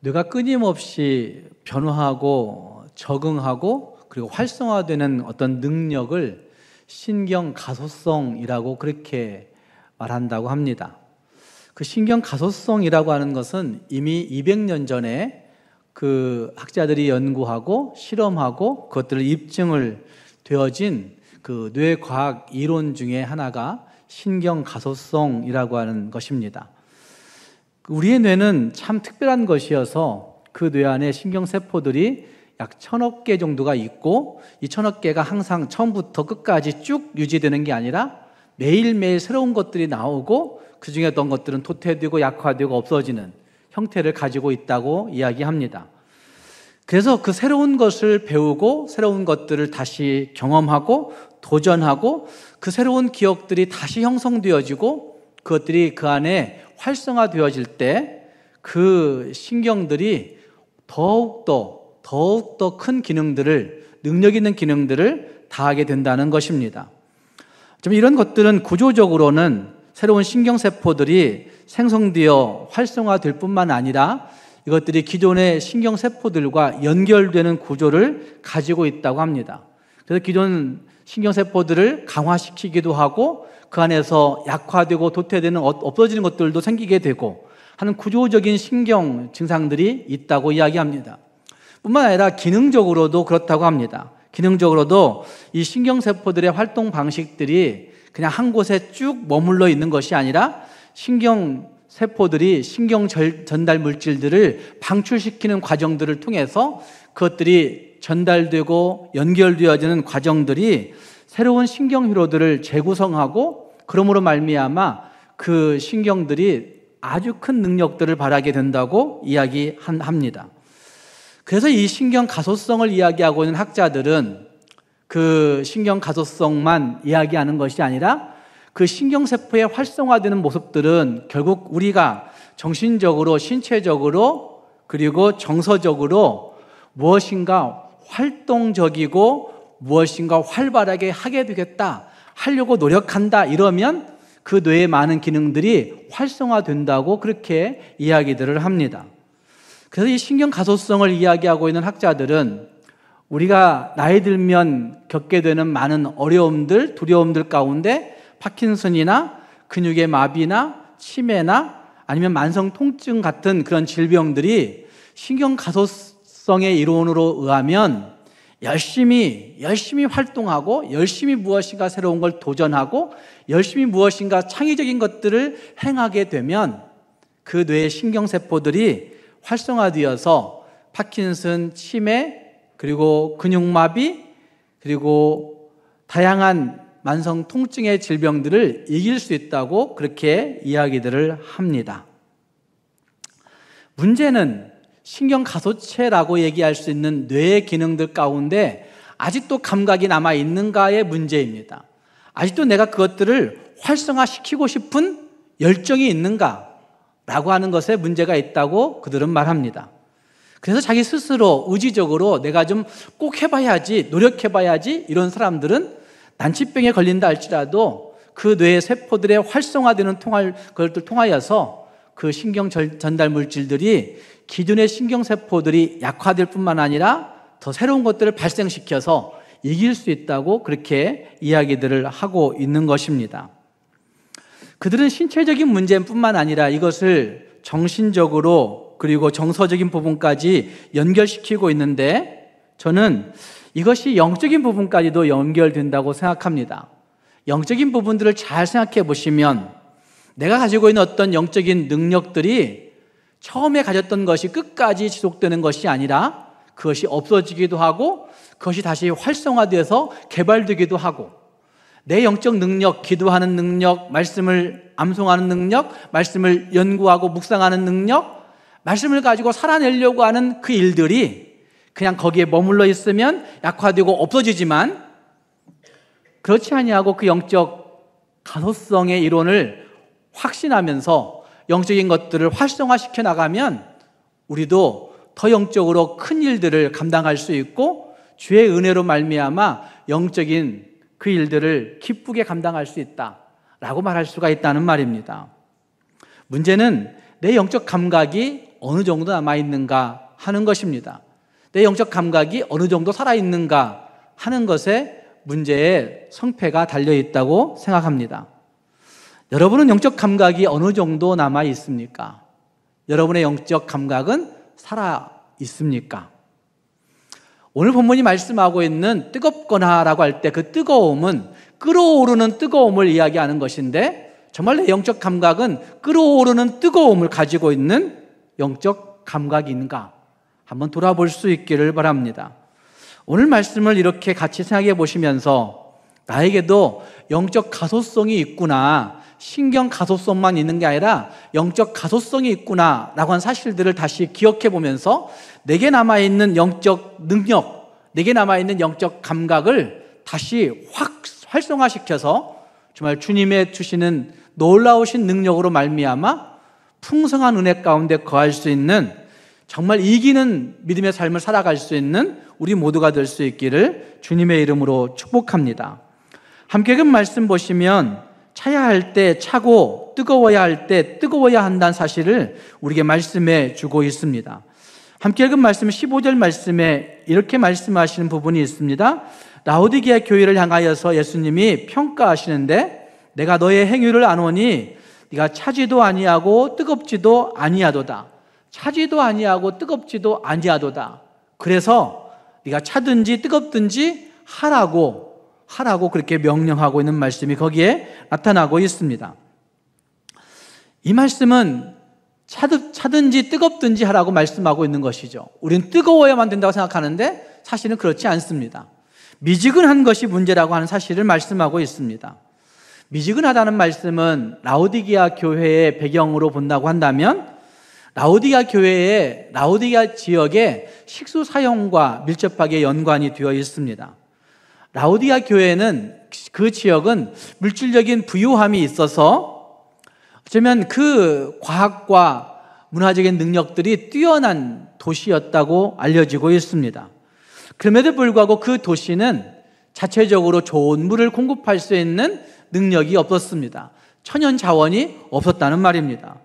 뇌가 끊임없이 변화하고 적응하고 그리고 활성화되는 어떤 능력을 신경 가소성이라고 그렇게 말한다고 합니다. 그 신경 가소성이라고 하는 것은 이미 200년 전에 그 학자들이 연구하고 실험하고 그것들을 입증을 되어진 그 뇌과학 이론 중에 하나가 신경 가소성이라고 하는 것입니다. 우리의 뇌는 참 특별한 것이어서 그 뇌 안에 신경세포들이 약 1000억 개 정도가 있고 이 1000억 개가 항상 처음부터 끝까지 쭉 유지되는 게 아니라 매일매일 새로운 것들이 나오고 그 중에 어떤 것들은 도태되고 약화되고 없어지는 형태를 가지고 있다고 이야기합니다. 그래서 그 새로운 것을 배우고 새로운 것들을 다시 경험하고 도전하고 그 새로운 기억들이 다시 형성되어지고 그것들이 그 안에 활성화되어질 때 그 신경들이 더욱더 큰 기능들을, 능력 있는 기능들을 다하게 된다는 것입니다. 좀 이런 것들은 구조적으로는 새로운 신경세포들이 생성되어 활성화될 뿐만 아니라 이것들이 기존의 신경세포들과 연결되는 구조를 가지고 있다고 합니다. 그래서 기존 신경세포들을 강화시키기도 하고 그 안에서 약화되고 도태되는 없어지는 것들도 생기게 되고 하는 구조적인 신경 증상들이 있다고 이야기합니다. 뿐만 아니라 기능적으로도 그렇다고 합니다. 기능적으로도 이 신경세포들의 활동 방식들이 그냥 한 곳에 쭉 머물러 있는 것이 아니라 신경세포들이 신경 전달 물질들을 방출시키는 과정들을 통해서 그것들이 전달되고 연결되어지는 과정들이 새로운 신경회로들을 재구성하고 그러므로 말미암아 그 신경들이 아주 큰 능력들을 발하게 된다고 이야기합니다. 그래서 이 신경 가소성을 이야기하고 있는 학자들은 그 신경 가소성만 이야기하는 것이 아니라 그 신경세포의 활성화되는 모습들은 결국 우리가 정신적으로, 신체적으로 그리고 정서적으로 무엇인가 활동적이고 무엇인가 활발하게 하게 되겠다, 하려고 노력한다 이러면 그 뇌의 많은 기능들이 활성화된다고 그렇게 이야기들을 합니다. 그래서 이 신경 가소성을 이야기하고 있는 학자들은 우리가 나이 들면 겪게 되는 많은 어려움들, 두려움들 가운데 파킨슨이나 근육의 마비나 치매나 아니면 만성 통증 같은 그런 질병들이 신경 가소성의 이론으로 의하면 열심히 활동하고 열심히 무엇인가 새로운 걸 도전하고 열심히 무엇인가 창의적인 것들을 행하게 되면 그 뇌의 신경세포들이 활성화되어서 파킨슨, 치매, 그리고 근육마비, 그리고 다양한 만성 통증의 질병들을 이길 수 있다고 그렇게 이야기들을 합니다. 문제는 신경가소체라고 얘기할 수 있는 뇌의 기능들 가운데 아직도 감각이 남아있는가의 문제입니다. 아직도 내가 그것들을 활성화시키고 싶은 열정이 있는가라고 하는 것에 문제가 있다고 그들은 말합니다. 그래서 자기 스스로 의지적으로 내가 좀 꼭 해봐야지, 노력해봐야지 이런 사람들은 난치병에 걸린다 할지라도 그 뇌의 세포들의 활성화되는 것을 통하여서 그 신경 전달 물질들이 기존의 신경세포들이 약화될 뿐만 아니라 더 새로운 것들을 발생시켜서 이길 수 있다고 그렇게 이야기들을 하고 있는 것입니다. 그들은 신체적인 문제뿐만 아니라 이것을 정신적으로 그리고 정서적인 부분까지 연결시키고 있는데 저는 이것이 영적인 부분까지도 연결된다고 생각합니다. 영적인 부분들을 잘 생각해 보시면 내가 가지고 있는 어떤 영적인 능력들이 처음에 가졌던 것이 끝까지 지속되는 것이 아니라 그것이 없어지기도 하고 그것이 다시 활성화되어서 개발되기도 하고 내 영적 능력, 기도하는 능력, 말씀을 암송하는 능력, 말씀을 연구하고 묵상하는 능력, 말씀을 가지고 살아내려고 하는 그 일들이 그냥 거기에 머물러 있으면 약화되고 없어지지만 그렇지 아니하고 그 영적 가소성의 이론을 확신하면서 영적인 것들을 활성화시켜 나가면 우리도 더 영적으로 큰 일들을 감당할 수 있고 주의 은혜로 말미암아 영적인 그 일들을 기쁘게 감당할 수 있다라고 말할 수가 있다는 말입니다. 문제는 내 영적 감각이 어느 정도 남아있는가 하는 것입니다. 내 영적 감각이 어느 정도 살아있는가 하는 것에 문제의 성패가 달려있다고 생각합니다. 여러분은 영적 감각이 어느 정도 남아있습니까? 여러분의 영적 감각은 살아있습니까? 오늘 본문이 말씀하고 있는 뜨겁거나 라고 할 때 그 뜨거움은 끓어오르는 뜨거움을 이야기하는 것인데, 정말 내 영적 감각은 끓어오르는 뜨거움을 가지고 있는 영적 감각인가? 한번 돌아볼 수 있기를 바랍니다. 오늘 말씀을 이렇게 같이 생각해 보시면서 나에게도 영적 가소성이 있구나, 신경 가소성만 있는 게 아니라 영적 가소성이 있구나 라고 하는 사실들을 다시 기억해 보면서 내게 남아있는 영적 능력, 내게 남아있는 영적 감각을 다시 확 활성화시켜서 정말 주님의 주시는 놀라우신 능력으로 말미암아 풍성한 은혜 가운데 거할 수 있는, 정말 이기는 믿음의 삶을 살아갈 수 있는 우리 모두가 될 수 있기를 주님의 이름으로 축복합니다. 함께 그 말씀 보시면 차야 할 때 차고 뜨거워야 할 때 뜨거워야 한다는 사실을 우리에게 말씀해 주고 있습니다. 함께 읽은 말씀 15절 말씀에 이렇게 말씀하시는 부분이 있습니다. 라오디게아 교회를 향하여서 예수님이 평가하시는데, 내가 너의 행위를 아노니 네가 차지도 아니하고 뜨겁지도 아니하도다. 차지도 아니하고 뜨겁지도 아니하도다. 그래서 네가 차든지 뜨겁든지 하라고 그렇게 명령하고 있는 말씀이 거기에 나타나고 있습니다. 이 말씀은 차든지 뜨겁든지 하라고 말씀하고 있는 것이죠. 우리는 뜨거워야만 된다고 생각하는데 사실은 그렇지 않습니다. 미지근한 것이 문제라고 하는 사실을 말씀하고 있습니다. 미지근하다는 말씀은 라오디게아 교회의 배경으로 본다고 한다면 라오디게아 교회의 라오디게아 지역의 식수 사용과 밀접하게 연관이 되어 있습니다. 라오디게아 교회는, 그 지역은 물질적인 부유함이 있어서 어쩌면 그 과학과 문화적인 능력들이 뛰어난 도시였다고 알려지고 있습니다. 그럼에도 불구하고 그 도시는 자체적으로 좋은 물을 공급할 수 있는 능력이 없었습니다. 천연 자원이 없었다는 말입니다.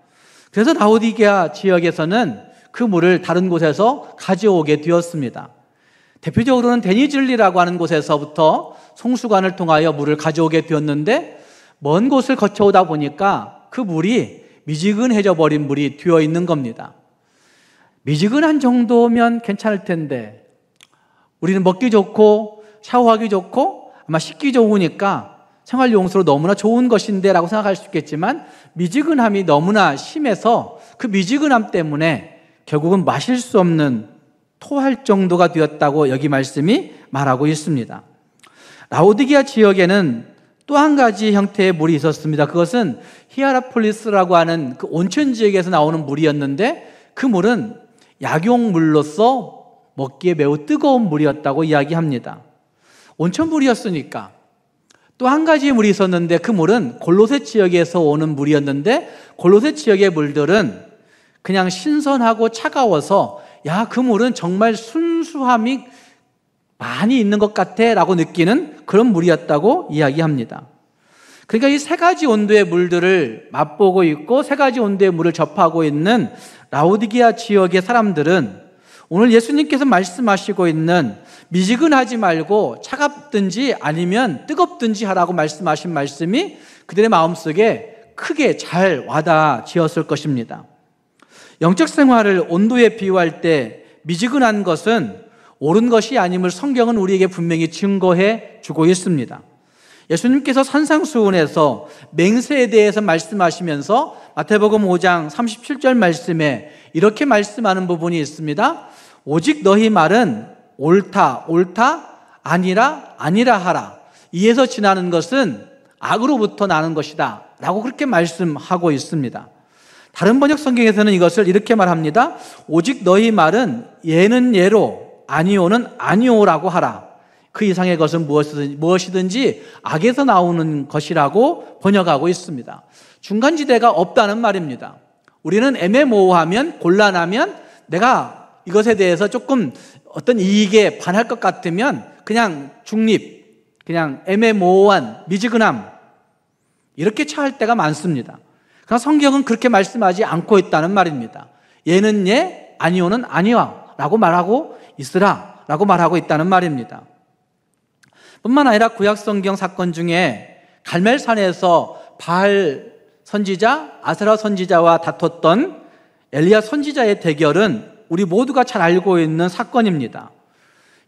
그래서 라오디게아 지역에서는 그 물을 다른 곳에서 가져오게 되었습니다. 대표적으로는 데니즐리라고 하는 곳에서부터 송수관을 통하여 물을 가져오게 되었는데, 먼 곳을 거쳐오다 보니까 그 물이 미지근해져 버린 물이 되어 있는 겁니다. 미지근한 정도면 괜찮을 텐데, 우리는 먹기 좋고 샤워하기 좋고 아마 씻기 좋으니까 생활용수로 너무나 좋은 것인데 라고 생각할 수 있겠지만, 미지근함이 너무나 심해서 그 미지근함 때문에 결국은 마실 수 없는, 토할 정도가 되었다고 여기 말씀이 말하고 있습니다. 라오디게아 지역에는 또 한 가지 형태의 물이 있었습니다. 그것은 히아라폴리스라고 하는 그 온천 지역에서 나오는 물이었는데, 그 물은 약용물로서 먹기에 매우 뜨거운 물이었다고 이야기합니다. 온천물이었으니까. 또 한 가지 물이 있었는데, 그 물은 골로새 지역에서 오는 물이었는데, 골로새 지역의 물들은 그냥 신선하고 차가워서 야, 그 물은 정말 순수함이 많이 있는 것 같아 라고 느끼는 그런 물이었다고 이야기합니다. 그러니까 이 세 가지 온도의 물들을 맛보고 있고 세 가지 온도의 물을 접하고 있는 라오디게아 지역의 사람들은 오늘 예수님께서 말씀하시고 있는 미지근하지 말고 차갑든지 아니면 뜨겁든지 하라고 말씀하신 말씀이 그들의 마음속에 크게 잘 와닿아지었을 것입니다. 영적 생활을 온도에 비유할 때 미지근한 것은 옳은 것이 아님을 성경은 우리에게 분명히 증거해 주고 있습니다. 예수님께서 산상수훈에서 맹세에 대해서 말씀하시면서 마태복음 5장 37절 말씀에 이렇게 말씀하는 부분이 있습니다. 오직 너희 말은 옳다 아니라 하라. 이에서 지나는 것은 악으로부터 나는 것이다 라고 그렇게 말씀하고 있습니다. 다른 번역 성경에서는 이것을 이렇게 말합니다. 오직 너희 말은 예는 예로 아니오는 아니오라고 하라. 그 이상의 것은 무엇이든지 악에서 나오는 것이라고 번역하고 있습니다. 중간지대가 없다는 말입니다. 우리는 애매모호하면, 곤란하면, 내가 이것에 대해서 조금 어떤 이익에 반할 것 같으면 그냥 중립, 그냥 애매모호한 미지근함, 이렇게 처할 때가 많습니다. 그러나 성경은 그렇게 말씀하지 않고 있다는 말입니다. 예는 예, 아니오는 아니와 라고 말하고 있으라 라고 말하고 있다는 말입니다. 뿐만 아니라 구약성경 사건 중에 갈멜산에서 바알 선지자, 아세라 선지자와 다퉜던 엘리야 선지자의 대결은 우리 모두가 잘 알고 있는 사건입니다.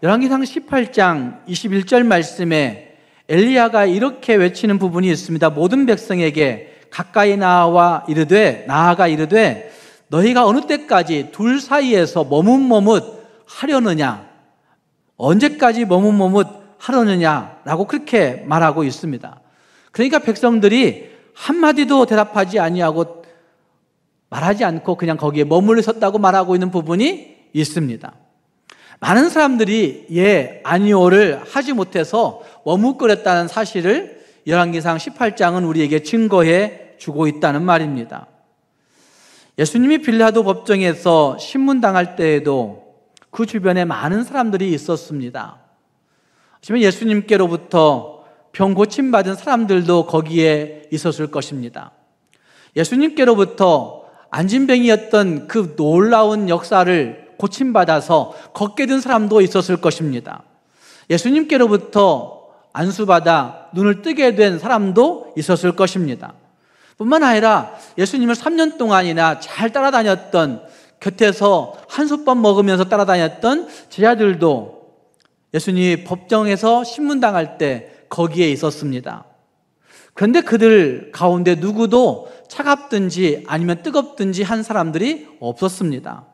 열왕기상 18장 21절 말씀에 엘리야가 이렇게 외치는 부분이 있습니다. 모든 백성에게 가까이 나아가 이르되 너희가 어느 때까지 둘 사이에서 머뭇머뭇 하려느냐, 언제까지 머뭇머뭇 하려느냐라고 그렇게 말하고 있습니다. 그러니까 백성들이 한마디도 대답하지 아니하고 말하지 않고 그냥 거기에 머물러 섰다고 말하고 있는 부분이 있습니다. 많은 사람들이 예, 아니오를 하지 못해서 머뭇거렸다는 사실을 열왕기상 18장은 우리에게 증거해 주고 있다는 말입니다. 예수님이 빌라도 법정에서 신문당할 때에도 그 주변에 많은 사람들이 있었습니다. 하지만 예수님께로부터 병 고침받은 사람들도 거기에 있었을 것입니다. 예수님께로부터 안진뱅이였던 그 놀라운 역사를 고침받아서 걷게 된 사람도 있었을 것입니다. 예수님께로부터 안수받아 눈을 뜨게 된 사람도 있었을 것입니다. 뿐만 아니라 예수님을 3년 동안이나 잘 따라다녔던, 곁에서 한솥밥 먹으면서 따라다녔던 제자들도 예수님이 법정에서 신문당할 때 거기에 있었습니다. 그런데 그들 가운데 누구도 차갑든지 아니면 뜨겁든지 한 사람들이 없었습니다.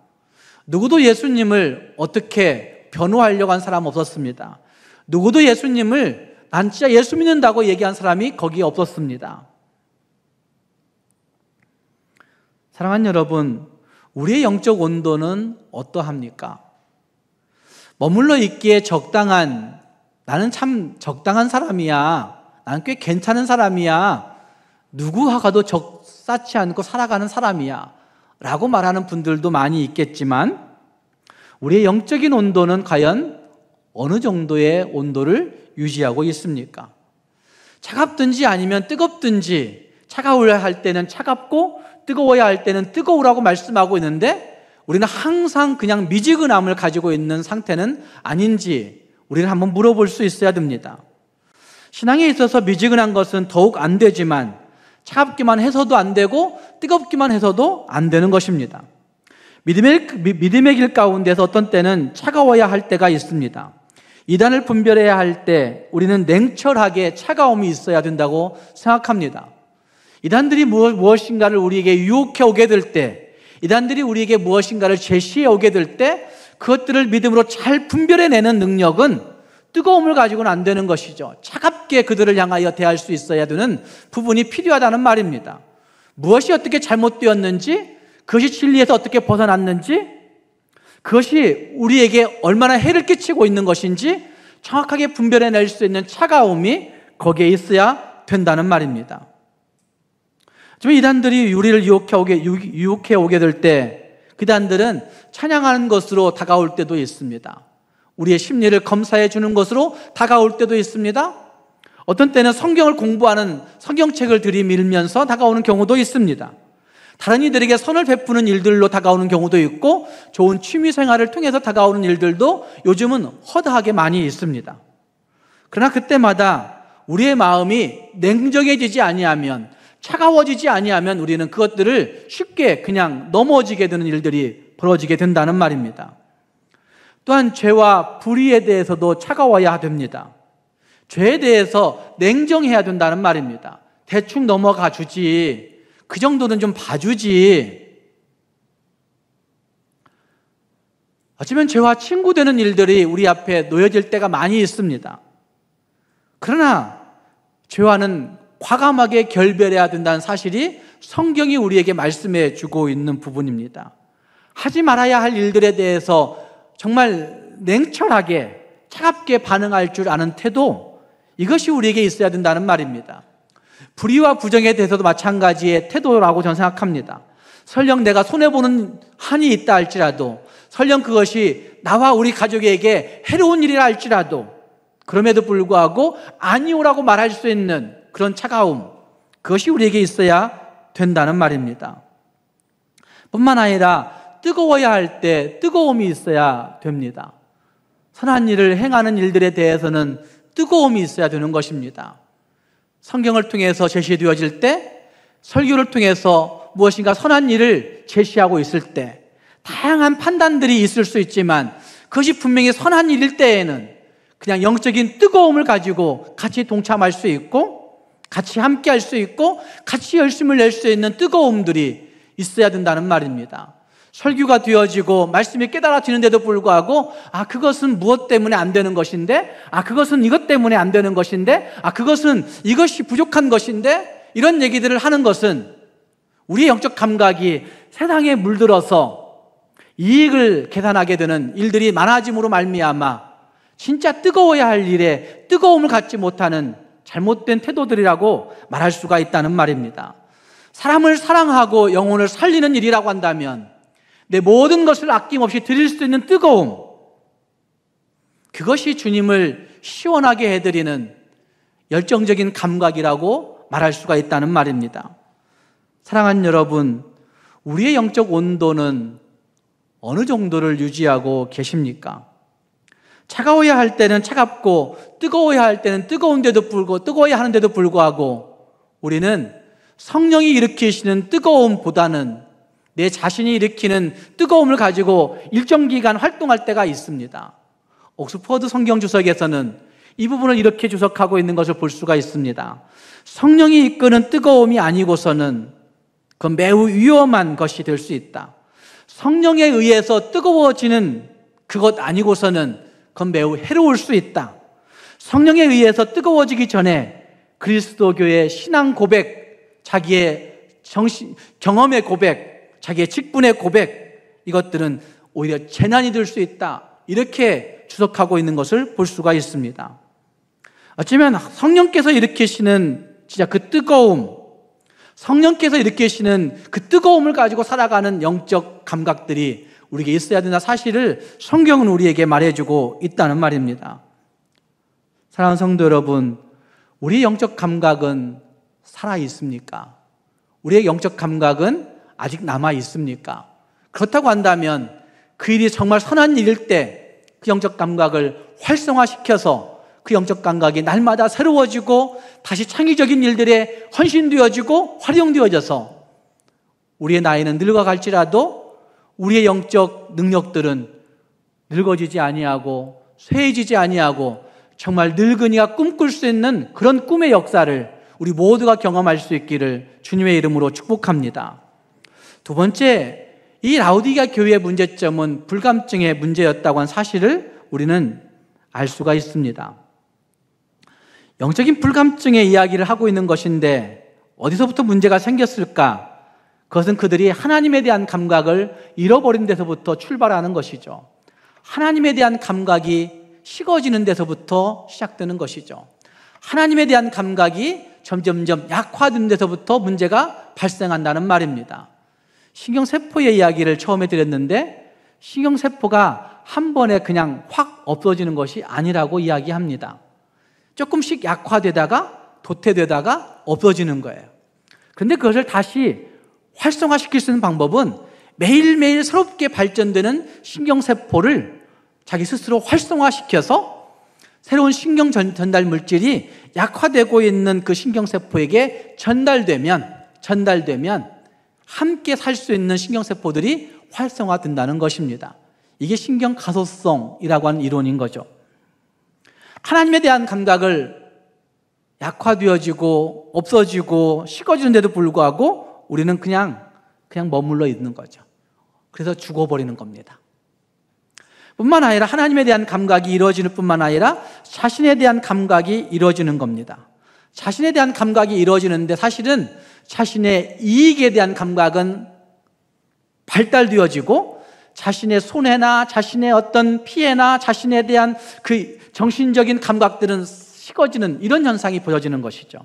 누구도 예수님을 어떻게 변호하려고 한 사람 없었습니다. 누구도 예수님을 난 진짜 예수 믿는다고 얘기한 사람이 거기에 없었습니다. 사랑하는 여러분, 우리의 영적 온도는 어떠합니까? 머물러 있기에 적당한, 나는 참 적당한 사람이야, 나는 꽤 괜찮은 사람이야, 누구와가도 적싸치 않고 살아가는 사람이야 라고 말하는 분들도 많이 있겠지만, 우리의 영적인 온도는 과연 어느 정도의 온도를 유지하고 있습니까? 차갑든지 아니면 뜨겁든지, 차가워야 할 때는 차갑고 뜨거워야 할 때는 뜨거우라고 말씀하고 있는데 우리는 항상 그냥 미지근함을 가지고 있는 상태는 아닌지 우리는 한번 물어볼 수 있어야 됩니다. 신앙에 있어서 미지근한 것은 더욱 안 되지만 차갑기만 해서도 안 되고 뜨겁기만 해서도 안 되는 것입니다. 믿음의 길 가운데서 어떤 때는 차가워야 할 때가 있습니다. 이단을 분별해야 할 때 우리는 냉철하게 차가움이 있어야 된다고 생각합니다. 이단들이 무엇인가를 우리에게 유혹해 오게 될 때, 이단들이 우리에게 무엇인가를 제시해 오게 될 때 그것들을 믿음으로 잘 분별해내는 능력은 뜨거움을 가지고는 안 되는 것이죠. 차갑게 그들을 향하여 대할 수 있어야 되는 부분이 필요하다는 말입니다. 무엇이 어떻게 잘못되었는지, 그것이 진리에서 어떻게 벗어났는지, 그것이 우리에게 얼마나 해를 끼치고 있는 것인지 정확하게 분별해낼 수 있는 차가움이 거기에 있어야 된다는 말입니다. 하지만 이단들이 우리를 유혹해 오게 될 때 그 이단들은 찬양하는 것으로 다가올 때도 있습니다. 우리의 심리를 검사해 주는 것으로 다가올 때도 있습니다. 어떤 때는 성경을 공부하는 성경책을 들이밀면서 다가오는 경우도 있습니다. 다른 이들에게 선을 베푸는 일들로 다가오는 경우도 있고 좋은 취미 생활을 통해서 다가오는 일들도 요즘은 허다하게 많이 있습니다. 그러나 그때마다 우리의 마음이 냉정해지지 아니하면, 차가워지지 아니하면 우리는 그것들을 쉽게 그냥 넘어지게 되는 일들이 벌어지게 된다는 말입니다. 또한 죄와 불의에 대해서도 차가워야 됩니다. 죄에 대해서 냉정해야 된다는 말입니다. 대충 넘어가 주지, 그 정도는 좀 봐주지. 어쩌면 죄와 친구되는 일들이 우리 앞에 놓여질 때가 많이 있습니다. 그러나 죄와는 과감하게 결별해야 된다는 사실이 성경이 우리에게 말씀해 주고 있는 부분입니다. 하지 말아야 할 일들에 대해서 정말 냉철하게 차갑게 반응할 줄 아는 태도, 이것이 우리에게 있어야 된다는 말입니다. 불의와 부정에 대해서도 마찬가지의 태도라고 저는 생각합니다. 설령 내가 손해보는 한이 있다 할지라도, 설령 그것이 나와 우리 가족에게 해로운 일이라 할지라도 그럼에도 불구하고 아니오라고 말할 수 있는 그런 차가움, 그것이 우리에게 있어야 된다는 말입니다. 뿐만 아니라 뜨거워야 할 때 뜨거움이 있어야 됩니다. 선한 일을 행하는 일들에 대해서는 뜨거움이 있어야 되는 것입니다. 성경을 통해서 제시되어질 때, 설교를 통해서 무엇인가 선한 일을 제시하고 있을 때 다양한 판단들이 있을 수 있지만 그것이 분명히 선한 일일 때에는 그냥 영적인 뜨거움을 가지고 같이 동참할 수 있고 같이 함께 할 수 있고 같이 열심을 낼 수 있는 뜨거움들이 있어야 된다는 말입니다. 설교가 되어지고 말씀이 깨달아지는데도 불구하고 그것은 무엇 때문에 안 되는 것인데, 그것은 이것 때문에 안 되는 것인데, 그것은 이것이 부족한 것인데, 이런 얘기들을 하는 것은 우리의 영적 감각이 세상에 물들어서 이익을 계산하게 되는 일들이 많아짐으로 말미암아 진짜 뜨거워야 할 일에 뜨거움을 갖지 못하는 잘못된 태도들이라고 말할 수가 있다는 말입니다. 사람을 사랑하고 영혼을 살리는 일이라고 한다면 내 모든 것을 아낌없이 드릴 수 있는 뜨거움, 그것이 주님을 시원하게 해드리는 열정적인 감각이라고 말할 수가 있다는 말입니다. 사랑하는 여러분, 우리의 영적 온도는 어느 정도를 유지하고 계십니까? 차가워야 할 때는 차갑고 뜨거워야 할 때는 뜨거워야 하는데도 불구하고 우리는 성령이 일으키시는 뜨거움보다는 내 자신이 일으키는 뜨거움을 가지고 일정 기간 활동할 때가 있습니다. 옥스퍼드 성경 주석에서는 이 부분을 이렇게 주석하고 있는 것을 볼 수가 있습니다. 성령이 이끄는 뜨거움이 아니고서는 그건 매우 위험한 것이 될 수 있다. 성령에 의해서 뜨거워지는 그것 아니고서는 그건 매우 해로울 수 있다. 성령에 의해서 뜨거워지기 전에 그리스도교의 신앙 고백, 자기의 경험의 고백, 자기의 직분의 고백, 이것들은 오히려 재난이 될 수 있다. 이렇게 주석하고 있는 것을 볼 수가 있습니다. 어쩌면 성령께서 일으키시는 진짜 그 뜨거움, 성령께서 일으키시는 그 뜨거움을 가지고 살아가는 영적 감각들이 우리에게 있어야 된다 사실을 성경은 우리에게 말해주고 있다는 말입니다. 사랑하는 성도 여러분, 우리의 영적 감각은 살아있습니까? 우리의 영적 감각은 아직 남아 있습니까? 그렇다고 한다면 그 일이 정말 선한 일일 때 그 영적 감각을 활성화시켜서 그 영적 감각이 날마다 새로워지고 다시 창의적인 일들에 헌신되어지고 활용되어져서 우리의 나이는 늙어갈지라도 우리의 영적 능력들은 늙어지지 아니하고 쇠해지지 아니하고 정말 늙은이가 꿈꿀 수 있는 그런 꿈의 역사를 우리 모두가 경험할 수 있기를 주님의 이름으로 축복합니다. 두 번째, 이 라오디게아 교회의 문제점은 불감증의 문제였다고 한 사실을 우리는 알 수가 있습니다. 영적인 불감증의 이야기를 하고 있는 것인데 어디서부터 문제가 생겼을까? 그것은 그들이 하나님에 대한 감각을 잃어버린 데서부터 출발하는 것이죠. 하나님에 대한 감각이 식어지는 데서부터 시작되는 것이죠. 하나님에 대한 감각이 점점점 약화된 데서부터 문제가 발생한다는 말입니다. 신경세포의 이야기를 처음에 드렸는데 신경세포가 한 번에 그냥 확 없어지는 것이 아니라고 이야기합니다. 조금씩 약화되다가 도태되다가 없어지는 거예요. 그런데 그것을 다시 활성화시킬 수 있는 방법은 매일매일 새롭게 발전되는 신경세포를 자기 스스로 활성화시켜서 새로운 신경 전달 물질이 약화되고 있는 그 신경세포에게 전달되면 함께 살 수 있는 신경세포들이 활성화된다는 것입니다. 이게 신경가소성이라고 하는 이론인 거죠. 하나님에 대한 감각을 약화되어지고 없어지고 식어지는데도 불구하고 우리는 그냥 머물러 있는 거죠. 그래서 죽어버리는 겁니다. 뿐만 아니라 하나님에 대한 감각이 이루어지는 뿐만 아니라 자신에 대한 감각이 이루어지는 겁니다. 자신에 대한 감각이 이루어지는데 사실은 자신의 이익에 대한 감각은 발달되어지고 자신의 손해나 자신의 어떤 피해나 자신에 대한 그 정신적인 감각들은 식어지는 이런 현상이 벌어지는 것이죠.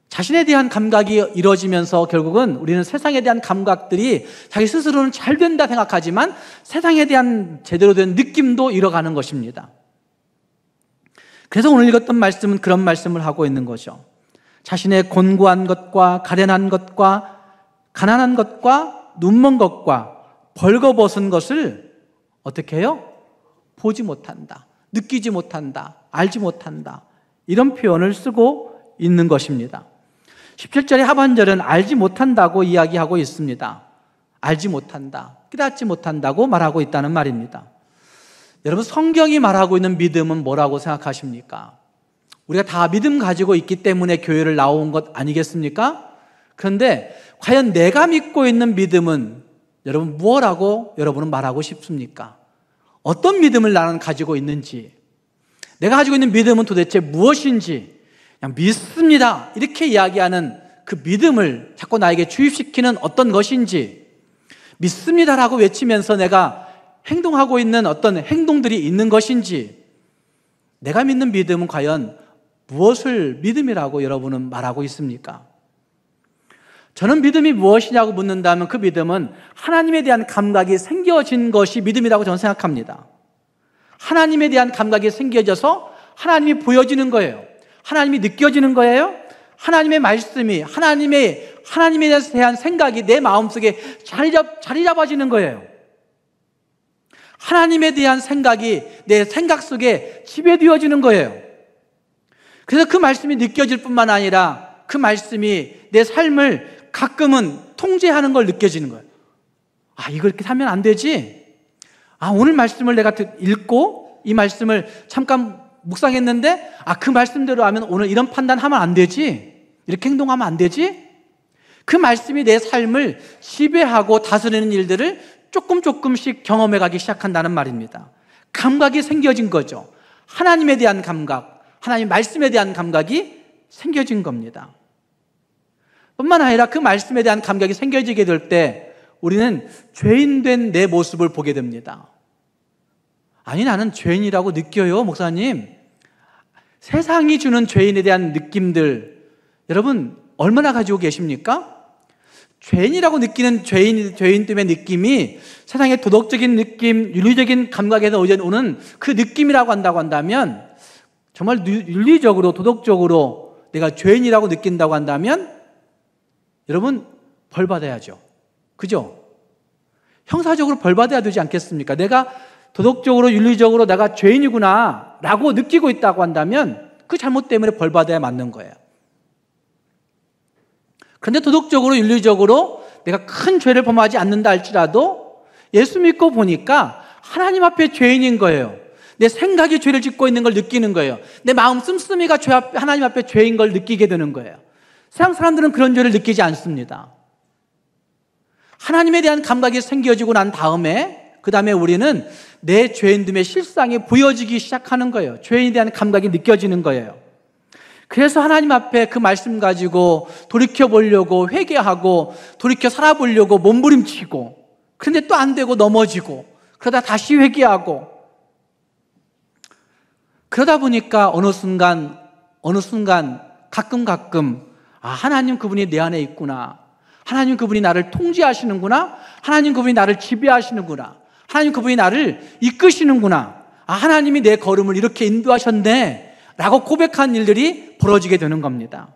자신에 대한 감각이 이루어지면서 결국은 우리는 세상에 대한 감각들이 자기 스스로는 잘 된다 생각하지만 세상에 대한 제대로 된 느낌도 잃어가는 것입니다. 그래서 오늘 읽었던 말씀은 그런 말씀을 하고 있는 거죠. 자신의 곤고한 것과 가련한 것과 가난한 것과 눈먼 것과 벌거벗은 것을 어떻게 해요? 보지 못한다, 느끼지 못한다, 알지 못한다, 이런 표현을 쓰고 있는 것입니다. 17절의 하반절은 알지 못한다고 이야기하고 있습니다. 알지 못한다, 깨닫지 못한다고 말하고 있다는 말입니다. 여러분, 성경이 말하고 있는 믿음은 뭐라고 생각하십니까? 우리가 다 믿음 가지고 있기 때문에 교회를 나온 것 아니겠습니까? 그런데 과연 내가 믿고 있는 믿음은 여러분 무엇라고 여러분은 말하고 싶습니까? 어떤 믿음을 나는 가지고 있는지, 내가 가지고 있는 믿음은 도대체 무엇인지, 그냥 믿습니다 이렇게 이야기하는 그 믿음을 자꾸 나에게 주입시키는 어떤 것인지, 믿습니다라고 외치면서 내가 행동하고 있는 어떤 행동들이 있는 것인지, 내가 믿는 믿음은 과연 무엇을 믿음이라고 여러분은 말하고 있습니까? 저는 믿음이 무엇이냐고 묻는다면 그 믿음은 하나님에 대한 감각이 생겨진 것이 믿음이라고 저는 생각합니다. 하나님에 대한 감각이 생겨져서 하나님이 보여지는 거예요. 하나님이 느껴지는 거예요. 하나님의 말씀이, 하나님에 대한 생각이 내 마음속에 자리 잡아지는 거예요. 하나님에 대한 생각이 내 생각 속에 지배되어지는 거예요. 그래서 그 말씀이 느껴질 뿐만 아니라 그 말씀이 내 삶을 가끔은 통제하는 걸 느껴지는 거예요. 아, 이걸 이렇게 하면 안 되지? 아, 오늘 말씀을 내가 읽고 이 말씀을 잠깐 묵상했는데, 아, 그 말씀대로 하면 오늘 이런 판단하면 안 되지? 이렇게 행동하면 안 되지? 그 말씀이 내 삶을 지배하고 다스리는 일들을 조금씩 경험해 가기 시작한다는 말입니다. 감각이 생겨진 거죠. 하나님에 대한 감각, 하나님 말씀에 대한 감각이 생겨진 겁니다. 뿐만 아니라 그 말씀에 대한 감각이 생겨지게 될 때 우리는 죄인된 내 모습을 보게 됩니다. 아니, 나는 죄인이라고 느껴요, 목사님. 세상이 주는 죄인에 대한 느낌들, 여러분 얼마나 가지고 계십니까? 죄인이라고 느끼는 죄인됨의 느낌이 세상의 도덕적인 느낌, 윤리적인 감각에서 오는 그 느낌이라고 한다면, 정말 윤리적으로, 도덕적으로 내가 죄인이라고 느낀다고 한다면 여러분 벌 받아야죠. 그죠? 형사적으로 벌 받아야 되지 않겠습니까? 내가 도덕적으로, 윤리적으로 내가 죄인이구나 라고 느끼고 있다고 한다면 그 잘못 때문에 벌 받아야 맞는 거예요. 그런데 도덕적으로, 윤리적으로 내가 큰 죄를 범하지 않는다 할지라도 예수 믿고 보니까 하나님 앞에 죄인인 거예요. 내 생각이 죄를 짓고 있는 걸 느끼는 거예요. 내 마음 씀씀이가 하나님 앞에 죄인 걸 느끼게 되는 거예요. 세상 사람들은 그런 죄를 느끼지 않습니다. 하나님에 대한 감각이 생겨지고 난 다음에, 그 다음에 우리는 내 죄인됨의 실상이 보여지기 시작하는 거예요. 죄인에 대한 감각이 느껴지는 거예요. 그래서 하나님 앞에 그 말씀 가지고 돌이켜보려고, 회개하고 돌이켜 살아보려고 몸부림치고, 그런데 또 안 되고 넘어지고, 그러다 다시 회개하고, 그러다 보니까 어느 순간 가끔 아, 하나님 그분이 내 안에 있구나, 하나님 그분이 나를 통제하시는구나, 하나님 그분이 나를 지배하시는구나, 하나님 그분이 나를 이끄시는구나, 아, 하나님이 내 걸음을 이렇게 인도하셨네 라고 고백한 일들이 벌어지게 되는 겁니다.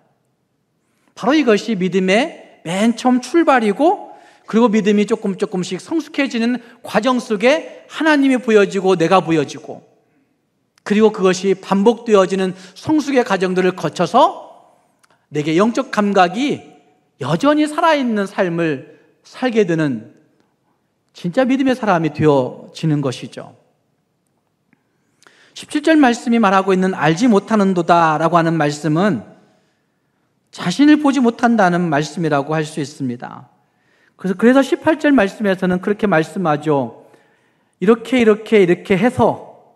바로 이것이 믿음의 맨 처음 출발이고, 그리고 믿음이 조금씩 성숙해지는 과정 속에 하나님이 보여지고 내가 보여지고, 그리고 그것이 반복되어지는 성숙의 과정들을 거쳐서 내게 영적 감각이 여전히 살아있는 삶을 살게 되는 진짜 믿음의 사람이 되어지는 것이죠. 17절 말씀이 말하고 있는 알지 못하는도다 라고 하는 말씀은 자신을 보지 못한다는 말씀이라고 할 수 있습니다. 그래서 18절 말씀에서는 그렇게 말씀하죠. 이렇게 해서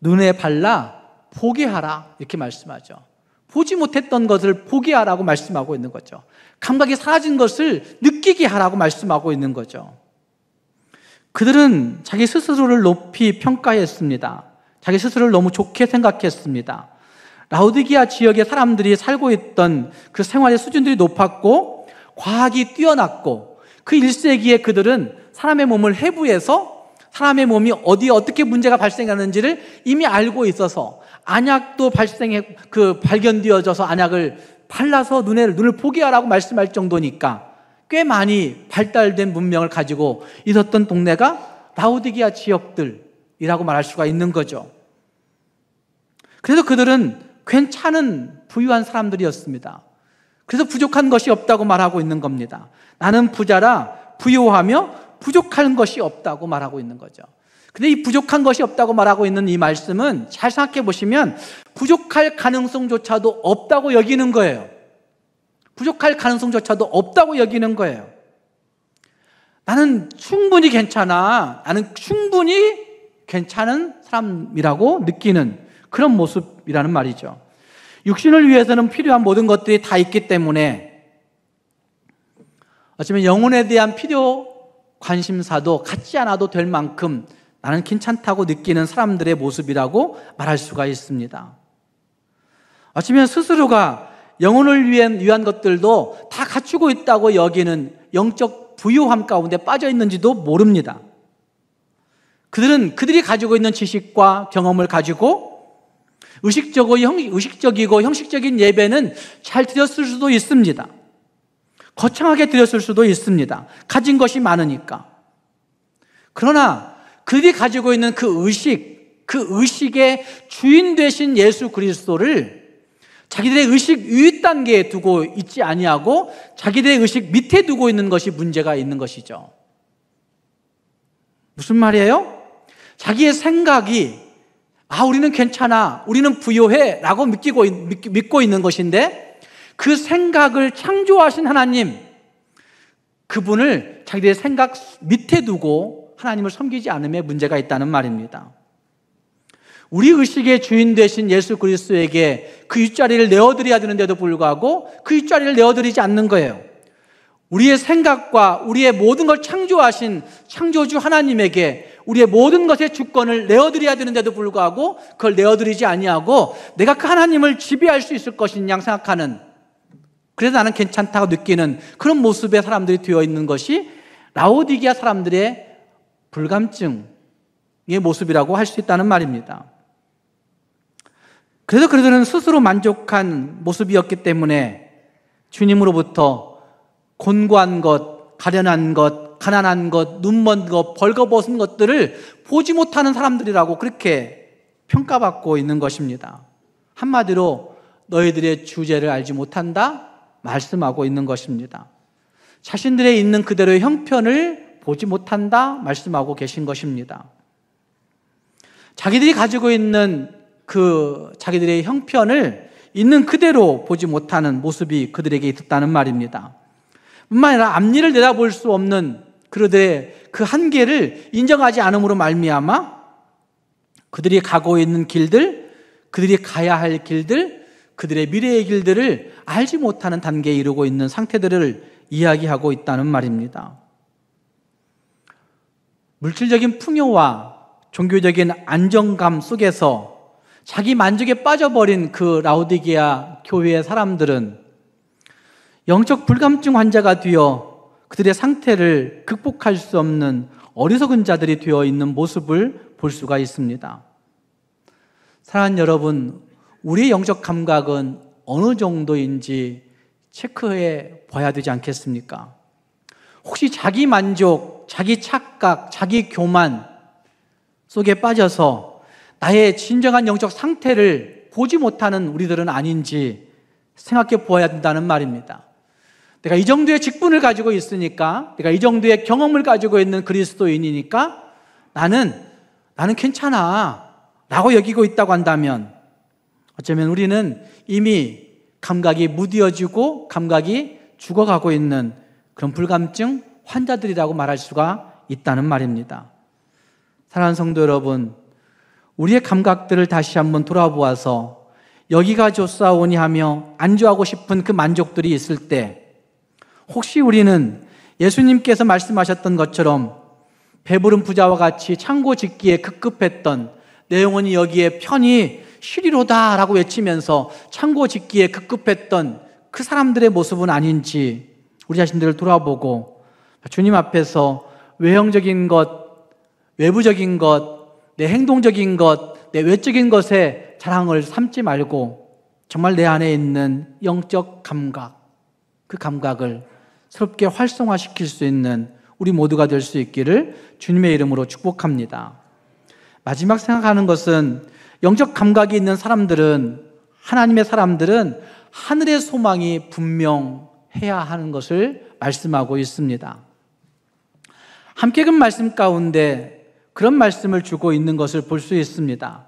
눈에 발라 보게 하라, 이렇게 말씀하죠. 보지 못했던 것을 보게 하라고 말씀하고 있는 거죠. 감각이 사라진 것을 느끼게 하라고 말씀하고 있는 거죠. 그들은 자기 스스로를 높이 평가했습니다. 자기 스스로를 너무 좋게 생각했습니다. 라오디게아 지역의 사람들이 살고 있던 그 생활의 수준들이 높았고 과학이 뛰어났고, 그 1세기에 그들은 사람의 몸을 해부해서 사람의 몸이 어디에 어떻게 문제가 발생하는지를 이미 알고 있어서 안약도 발견되어져서 안약을 발라서 눈을 보게 하라고 말씀할 정도니까 꽤 많이 발달된 문명을 가지고 있었던 동네가 라오디게아 지역들이라고 말할 수가 있는 거죠. 그래서 그들은 괜찮은 부유한 사람들이었습니다. 그래서 부족한 것이 없다고 말하고 있는 겁니다. 나는 부자라 부유하며 부족한 것이 없다고 말하고 있는 거죠. 근데 이 부족한 것이 없다고 말하고 있는 이 말씀은 잘 생각해 보시면 부족할 가능성조차도 없다고 여기는 거예요. 부족할 가능성조차도 없다고 여기는 거예요. 나는 충분히 괜찮아. 나는 충분히 괜찮은 사람이라고 느끼는 그런 모습이라는 말이죠. 육신을 위해서는 필요한 모든 것들이 다 있기 때문에 어쩌면 영혼에 대한 필요 관심사도 갖지 않아도 될 만큼 나는 괜찮다고 느끼는 사람들의 모습이라고 말할 수가 있습니다. 어쩌면 스스로가 영혼을 위한 것들도 다 갖추고 있다고 여기는 영적 부유함 가운데 빠져 있는지도 모릅니다. 그들이 가지고 있는 지식과 경험을 가지고 의식적이고 형식적인 예배는 잘 드렸을 수도 있습니다. 거창하게 드렸을 수도 있습니다. 가진 것이 많으니까. 그러나 그들이 가지고 있는 그 의식의 주인 되신 예수 그리스도를 자기들의 의식 위 단계에 두고 있지 아니하고 자기들의 의식 밑에 두고 있는 것이 문제가 있는 것이죠. 무슨 말이에요? 자기의 생각이 우리는 괜찮아, 우리는 부유해 라고 믿고 있는 것인데 그 생각을 창조하신 하나님, 그분을 자기들의 생각 밑에 두고 하나님을 섬기지 않음에 문제가 있다는 말입니다. 우리 의식의 주인 되신 예수 그리스도에게 그 윗자리를 내어드려야 되는데도 불구하고 그 윗자리를 내어드리지 않는 거예요. 우리의 생각과 우리의 모든 걸 창조하신 창조주 하나님에게 우리의 모든 것의 주권을 내어드려야 되는데도 불구하고 그걸 내어드리지 아니하고 내가 그 하나님을 지배할 수 있을 것인 양 생각하는, 그래서 나는 괜찮다고 느끼는 그런 모습의 사람들이 되어 있는 것이 라오디게아 사람들의 불감증의 모습이라고 할 수 있다는 말입니다. 그래서 그들은 스스로 만족한 모습이었기 때문에 주님으로부터 곤고한 것, 가련한 것, 가난한 것, 눈먼 것, 벌거벗은 것들을 보지 못하는 사람들이라고 그렇게 평가받고 있는 것입니다. 한마디로 너희들의 주제를 알지 못한다 말씀하고 있는 것입니다. 자신들의 있는 그대로의 형편을 보지 못한다 말씀하고 계신 것입니다. 자기들이 가지고 있는 자기들의 형편을 있는 그대로 보지 못하는 모습이 그들에게 있었다는 말입니다. 뿐만 아니라 앞니를 내다볼 수 없는 그들의 그 한계를 인정하지 않음으로 말미암아 그들이 가고 있는 길들, 그들이 가야 할 길들, 그들의 미래의 길들을 알지 못하는 단계에 이르고 있는 상태들을 이야기하고 있다는 말입니다. 물질적인 풍요와 종교적인 안정감 속에서 자기 만족에 빠져버린 그 라오디게아 교회의 사람들은 영적 불감증 환자가 되어 그들의 상태를 극복할 수 없는 어리석은 자들이 되어 있는 모습을 볼 수가 있습니다. 사랑하는 여러분, 우리의 영적 감각은 어느 정도인지 체크해 봐야 되지 않겠습니까? 혹시 자기 만족, 자기 착각, 자기 교만 속에 빠져서 나의 진정한 영적 상태를 보지 못하는 우리들은 아닌지 생각해 보아야 된다는 말입니다. 내가 이 정도의 직분을 가지고 있으니까, 내가 이 정도의 경험을 가지고 있는 그리스도인이니까 나는 괜찮아 라고 여기고 있다고 한다면 어쩌면 우리는 이미 감각이 무뎌지고 감각이 죽어가고 있는 그런 불감증 환자들이라고 말할 수가 있다는 말입니다. 사랑하는 성도 여러분, 우리의 감각들을 다시 한번 돌아보아서 여기가 좋사오니 하며 안주하고 싶은 그 만족들이 있을 때 혹시 우리는 예수님께서 말씀하셨던 것처럼 배부른 부자와 같이 창고 짓기에 급급했던 내 영혼이 여기에 편히 쉬리로다 라고 외치면서 창고 짓기에 급급했던 그 사람들의 모습은 아닌지 우리 자신들을 돌아보고 주님 앞에서 외형적인 것, 외부적인 것, 내 행동적인 것, 내 외적인 것에 자랑을 삼지 말고 정말 내 안에 있는 영적 감각, 그 감각을 새롭게 활성화시킬 수 있는 우리 모두가 될 수 있기를 주님의 이름으로 축복합니다. 마지막 생각하는 것은 영적 감각이 있는 사람들은, 하나님의 사람들은 하늘의 소망이 분명해야 하는 것을 말씀하고 있습니다. 함께 그 말씀 가운데 그런 말씀을 주고 있는 것을 볼 수 있습니다.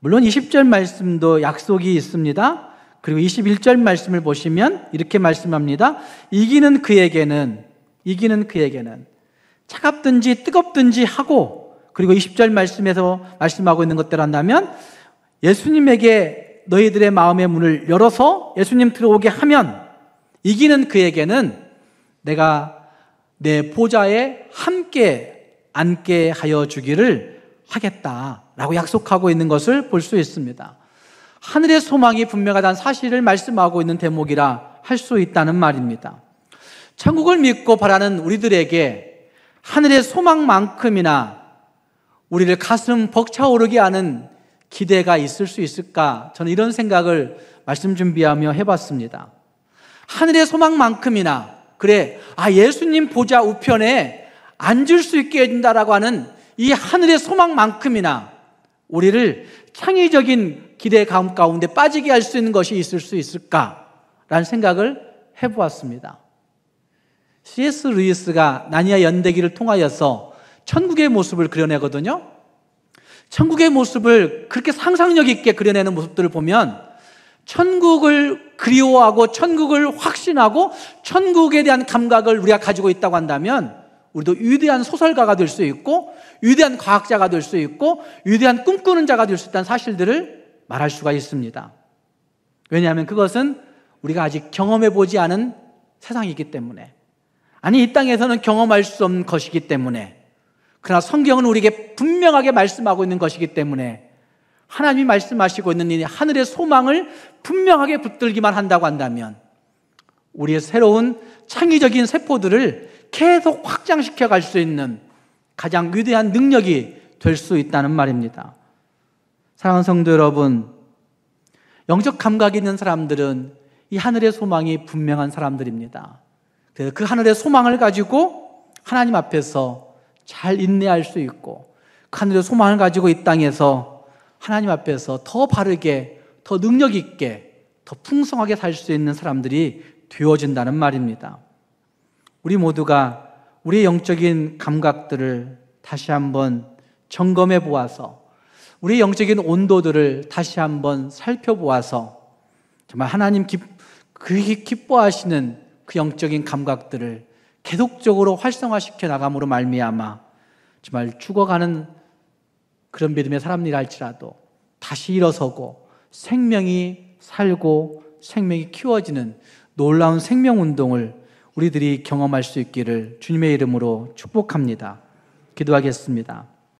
물론 20절 말씀도 약속이 있습니다. 그리고 21절 말씀을 보시면 이렇게 말씀합니다. 이기는 그에게는 차갑든지 뜨겁든지 하고, 그리고 20절 말씀에서 말씀하고 있는 것대로 한다면 예수님에게 너희들의 마음의 문을 열어서 예수님 들어오게 하면 이기는 그에게는 내가 내 보좌에 함께 앉게 하여 주기를 하겠다라고 약속하고 있는 것을 볼 수 있습니다. 하늘의 소망이 분명하다는 사실을 말씀하고 있는 대목이라 할 수 있다는 말입니다. 천국을 믿고 바라는 우리들에게 하늘의 소망만큼이나 우리를 가슴 벅차오르게 하는 기대가 있을 수 있을까? 저는 이런 생각을 말씀 준비하며 해봤습니다. 하늘의 소망만큼이나, 그래, 예수님 보좌 우편에 앉을 수 있게 해준다라고 하는 이 하늘의 소망만큼이나 우리를 창의적인 기대 가운데 빠지게 할 수 있는 것이 있을 수 있을까라는 생각을 해보았습니다. C.S. 루이스가 나니아 연대기를 통하여서 천국의 모습을 그려내거든요. 천국의 모습을 그렇게 상상력 있게 그려내는 모습들을 보면 천국을 그리워하고 천국을 확신하고 천국에 대한 감각을 우리가 가지고 있다고 한다면 우리도 위대한 소설가가 될 수 있고 위대한 과학자가 될 수 있고 위대한 꿈꾸는 자가 될 수 있다는 사실들을 말할 수가 있습니다. 왜냐하면 그것은 우리가 아직 경험해보지 않은 세상이기 때문에, 아니 이 땅에서는 경험할 수 없는 것이기 때문에, 그러나 성경은 우리에게 분명하게 말씀하고 있는 것이기 때문에 하나님이 말씀하시고 있는 이 하늘의 소망을 분명하게 붙들기만 한다고 한다면 우리의 새로운 창의적인 세포들을 계속 확장시켜 갈 수 있는 가장 위대한 능력이 될 수 있다는 말입니다. 사랑하는 성도 여러분, 영적 감각이 있는 사람들은 이 하늘의 소망이 분명한 사람들입니다. 그래서 그 하늘의 소망을 가지고 하나님 앞에서 잘 인내할 수 있고, 그 하늘의 소망을 가지고 이 땅에서 하나님 앞에서 더 바르게, 더 능력 있게, 더 풍성하게 살 수 있는 사람들이 되어진다는 말입니다. 우리 모두가 우리의 영적인 감각들을 다시 한번 점검해 보아서, 우리의 영적인 온도들을 다시 한번 살펴보아서 정말 하나님 기뻐하시는 그 영적인 감각들을 계속적으로 활성화시켜 나감으로 말미암아 정말 죽어가는 그런 믿음의 사람이라 할지라도 다시 일어서고 생명이 살고 생명이 키워지는 놀라운 생명운동을 우리들이 경험할 수 있기를 주님의 이름으로 축복합니다. 기도하겠습니다.